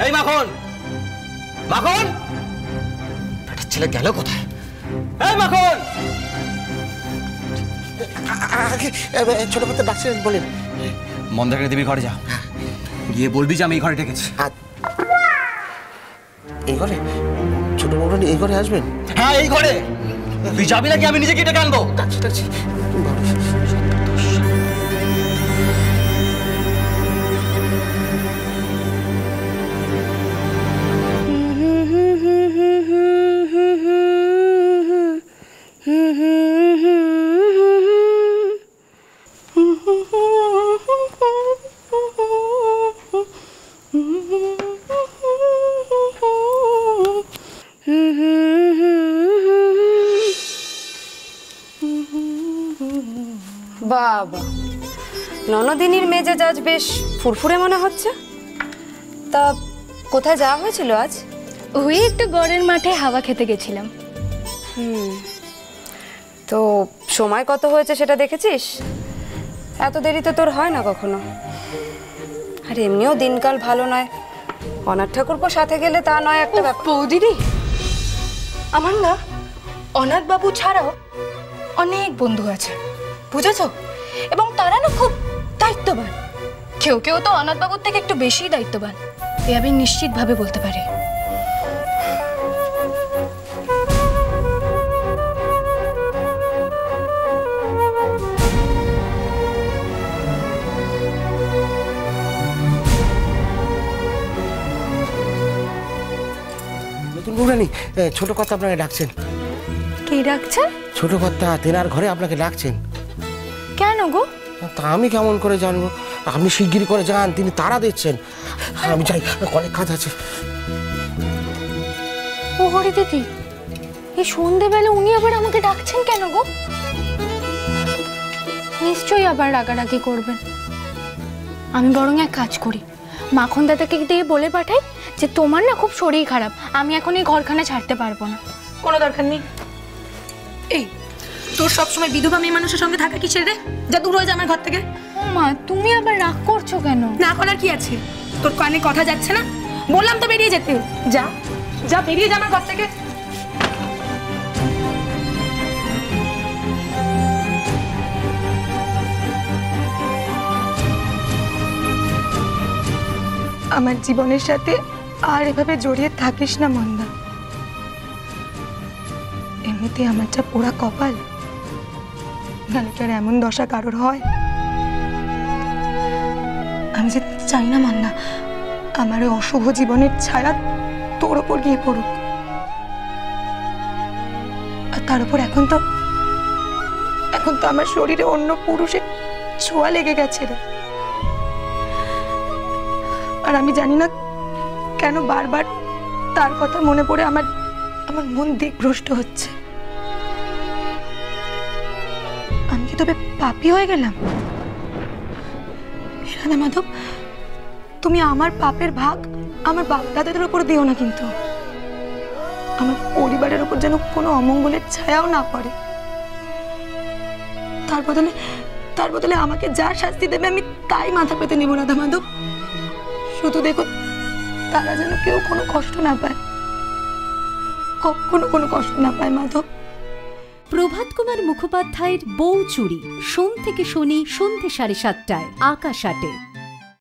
এই মাখন, মাখন বেটার ছেলে গেল কোথায়? এই মাখন! ছোট কথা ডাকছেন, বলেন। মন্দাকিনী দেবীর ঘরে যা, গিয়ে বলবি যে আমি এই ঘরে ডেকেছি। এই ঘরে? ছোট বউরানী এই ঘরে আসবেন? হ্যাঁ, এই ঘরে। তুই যাবি নাকি আমি নিজে ডেকে আনবো? ডাকছি ডাকছি। বাবা, ননদিনীর মেজাজ আজ বেশ ফুরফুরে মনে হচ্ছে। তা কোথায় যাওয়া হয়েছিল আজ? ওই একটু গড়ের মাঠে হাওয়া খেতে গেছিলাম। তো সময় কত হয়েছে সেটা দেখেছিস? এত দেরি তো তোর হয় না কখনো। আর এমনিও দিনকাল ভালো নয়, অনাথ ঠাকুরপো সাথে গেলে তা নয় একটা ব্যাপার। বৌদিদি, আমার না অনাথ বাবু ছাড়াও অনেক বন্ধু আছে, বুঝেছো? এবং তারা না খুব দায়িত্ববান। কেউ কেউ তো অনাথ বাবুর থেকে একটু বেশি দায়িত্ববান, এ আমি নিশ্চিতভাবে বলতে পারি। নতুন বউরানী, ছোট কথা আপনাকে ডাকছেন। কি ডাকছেন? ছোট কথা, তেনার ঘরে আপনাকে ডাকছেন। কেন গো? তা আমি কেমন করে জানবো? আপনি শিগগিরি করে যান, তিনি তাড়া দিচ্ছেন। আমি যাই, অনেক কাজ আছে। ও হরি দিদি, এই সন্ধেবেলা উনি আবার আমাকে ডাকছেন কেন গো? নিশ্চয়ই আবার রাগারাগি করবেন। আমি বরং এক কাজ করি, মাখন দাদাকে দিয়ে বলে পাঠাই যে তোমার না খুব শরীর খারাপ, আমি এখন এই ঘরখানা ছাড়তে পারবো না। কোনো দরকার নেই। এই তোর সবসময় বিধবা মেয়ে মানুষের সঙ্গে থাকা কিসের রে? যা দূর হয়ে যা আমার ঘর থেকে। ও মা, তুমি আবার রাগ করছো কেন? না করার কি আছে? তোর কানে কথা যাচ্ছে না? বললাম তো বেরিয়ে যেতে। যা যা, বেরিয়ে যা আমার ঘর থেকে। আমার জীবনের সাথে আর এভাবে জড়িয়ে থাকিস না মন্দা। এমনিতে আমার যা পোড়া কপাল, নাহলে কি আর এমন দশা কারোর হয়? আমি যে চাই না মন্দা আমার ওই অশুভ জীবনের ছায়া তোর ওপর গিয়ে পড়ুক। আর তার উপর এখন তো আমার শরীরে অন্য পুরুষের ছোঁয়া লেগে গেছে রে। আর আমি জানি না কেন বারবার তার কথা মনে পড়ে আমার মন দিকভ্রষ্ট হচ্ছে। আমি কি তবে পাপী হয়ে গেলাম? রাধা মাধব, তুমি আমার পাপের ভাগ আমার বাপ দাদাদের উপর দিও না, কিন্তু আমার পরিবারের উপর যেন কোনো অমঙ্গলের ছায়াও না পড়ে। তার বদলে আমাকে যা শাস্তি দেবে আমি তাই মাথা পেতে নেব রাধা মাধব। শুধু দেখো তারা যেন কেউ কোনো কষ্ট না পায়, কখনো কোনো কষ্ট না পায় মাধব। প্রভাত কুমার মুখোপাধ্যায়ের বউ চুরি, সোম থেকে শনি সন্ধ্যে 7:30টায় আকাশ 8-এ।